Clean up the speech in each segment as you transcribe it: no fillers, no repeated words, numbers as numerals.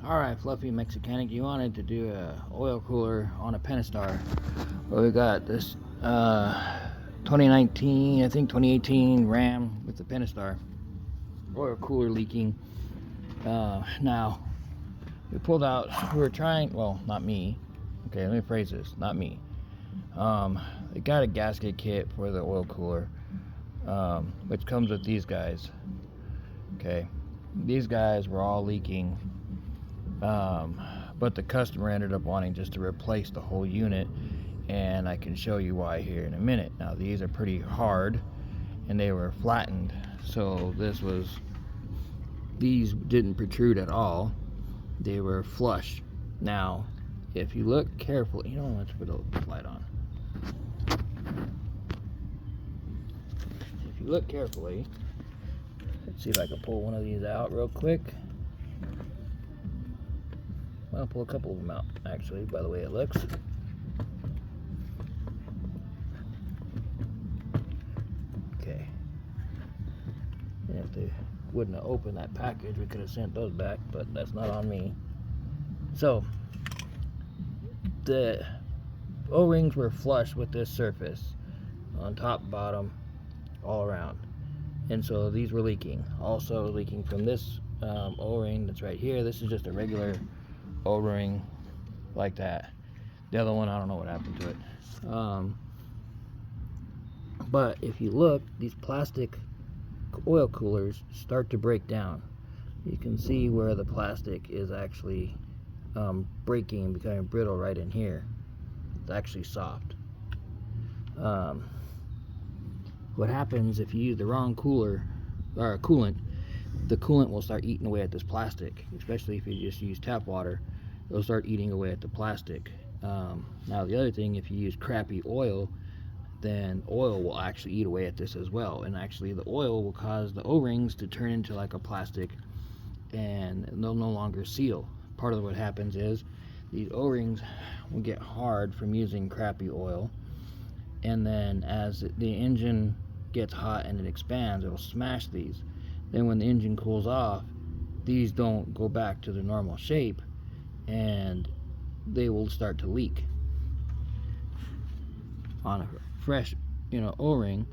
Alright, Fluffy Mexicanic, you wanted to do a oil cooler on a Pentastar. Well, we got this 2019, I think 2018 Ram with the Pentastar. Oil cooler leaking. Now, we pulled out, we were trying, well, not me. Okay, let me phrase this, not me. They got a gasket kit for the oil cooler, which comes with these guys. Okay, these guys were all leaking. But the customer ended up wanting just to replace the whole unit, and I can show you why here in a minute. Now, these are pretty hard and they were flattened, so these didn't protrude at all. They were flush. Now, if you look carefully, let's put the light on. If you look carefully, let's see if I can pull one of these out real quick. I'll pull a couple of them out, actually, by the way it looks. Okay. And if they wouldn't have opened that package, we could have sent those back, but that's not on me. So, the O-rings were flush with this surface, on top, bottom, all around. And so these were leaking. Also leaking from this O-ring that's right here. This is just a regular O-ring like that. The other one, I don't know what happened to it. But if you look, these plastic oil coolers start to break down. You can see where the plastic is actually breaking and becoming brittle right in here. It's actually soft. What happens if you use the wrong cooler or coolant, the coolant will start eating away at this plastic, especially if you just use tap water. It'll start eating away at the plastic. Now, the other thing, if you use crappy oil, then oil will actually eat away at this as well, and actually the oil will cause the O-rings to turn into like a plastic, and they'll no longer seal. Part of what happens is these O-rings will get hard from using crappy oil, and then as the engine gets hot and it expands, it'll smash these. Then when the engine cools off, these don't go back to the normal shape, and they will start to leak. On a fresh, O-ring,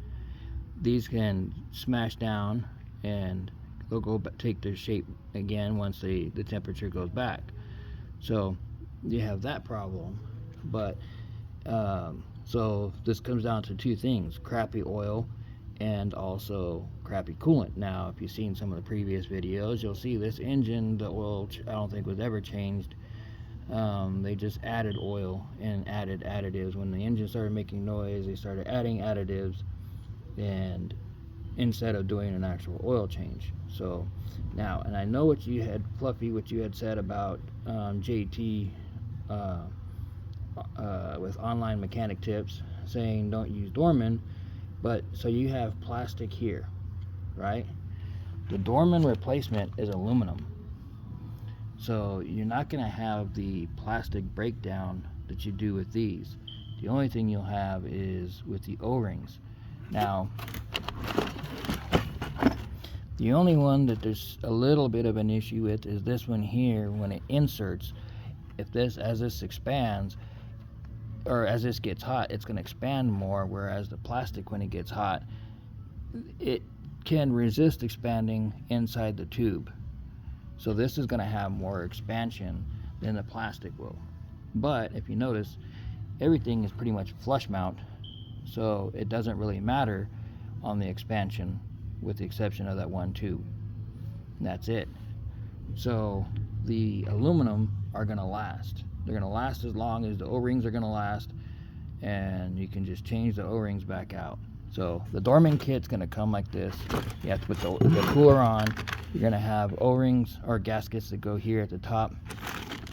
these can smash down and they'll go take their shape again once the temperature goes back. So you have that problem. But so this comes down to two things: crappy oil and also crappy coolant. Now, if you've seen some of the previous videos, you'll see this engine, the oil, I don't think was ever changed. They just added oil and added additives. When the engine started making noise, they started adding additives, and instead of doing an actual oil change. So now, and I know what you had, Fluffy, what you had said about JT with online mechanic tips, saying don't use Dorman. But so you have plastic here, right? The Dorman replacement is aluminum, so you're not going to have the plastic breakdown that you do with these. The only thing you'll have is with the O-rings. Now, the only one that there's a little bit of an issue with is this one here. When it inserts, as this expands, or as this gets hot, it's going to expand more, whereas the plastic, when it gets hot, it can resist expanding inside the tube. So this is going to have more expansion than the plastic will. But if you notice, everything is pretty much flush mount, so it doesn't really matter on the expansion, with the exception of that one tube. And that's it. So the aluminum are going to last. They're going to last as long as the O-rings are going to last, and you can just change the O-rings back out. So the Dorman kit's going to come like this. You have to put the cooler on. You're going to have O-rings or gaskets that go here at the top.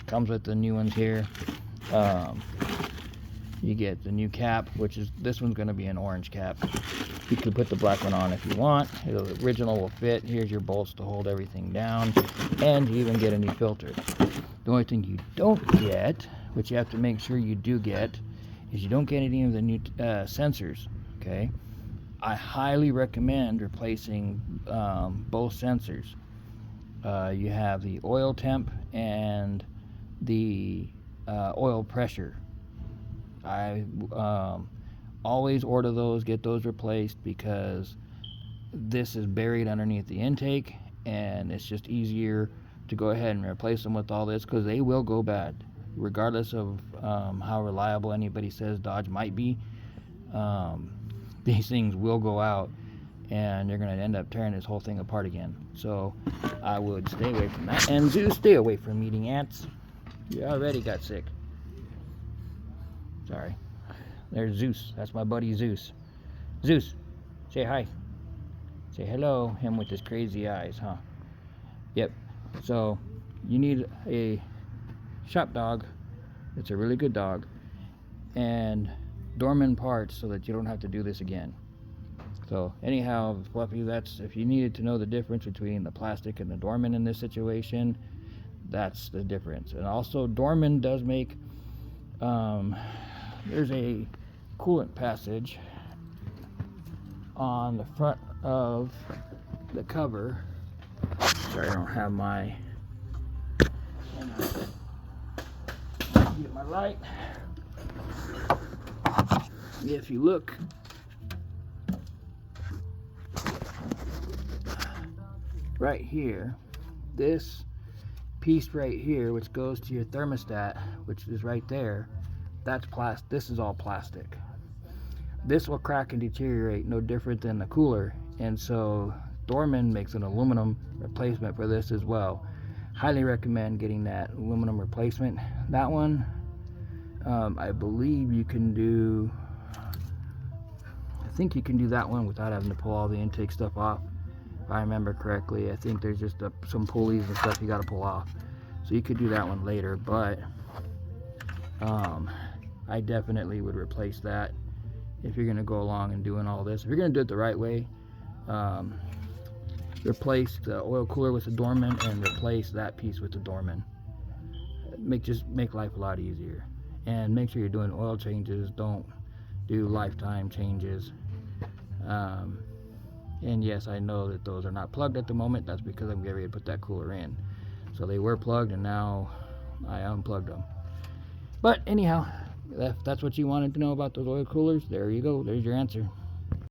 Comes with the new ones here. You get the new cap, which is, this one's going to be an orange cap. You could put the black one on if you want. The original will fit. Here's your bolts to hold everything down, and you even get a new filter. The only thing you don't get, which you have to make sure you do get, is you don't get any of the new sensors. Okay, I highly recommend replacing both sensors. You have the oil temp and the oil pressure. I always order those, get those replaced, because this is buried underneath the intake, and it's just easier to go ahead and replace them with all this, because they will go bad regardless of how reliable anybody says Dodge might be. These things will go out, and you're going to end up tearing this whole thing apart again. So I would stay away from that. And Zeus, stay away from eating ants. You already got sick. Sorry. There's Zeus. That's my buddy Zeus. Zeus, say hi. Say hello. Him with his crazy eyes, huh? Yep. So you need a shop dog. It's a really good dog. And Dorman parts so that you don't have to do this again. So anyhow, Fluffy, that's, if you needed to know the difference between the plastic and the Dorman in this situation, that's the difference. And also Dorman does make, there's a coolant passage on the front of the cover. Sorry, I don't have my, get my light. If you look right here, this piece right here, which goes to your thermostat, which is right there, that's plastic. This is all plastic. This will crack and deteriorate no different than the cooler, and so Dorman makes an aluminum replacement for this as well. Highly recommend getting that aluminum replacement. That one, I believe you can do, I think you can do that one without having to pull all the intake stuff off. If I remember correctly, I think there's just some pulleys and stuff you got to pull off. So you could do that one later, but I definitely would replace that if you're going to go along and doing all this. If you're going to do it the right way, replace the oil cooler with the Dorman and replace that piece with the Dorman. Just make life a lot easier. And make sure you're doing oil changes. Don't do lifetime changes. And yes, I know that those are not plugged at the moment. That's because I'm getting ready to put that cooler in. So they were plugged, and now I unplugged them. But anyhow, if that's what you wanted to know about those oil coolers, there you go. There's your answer.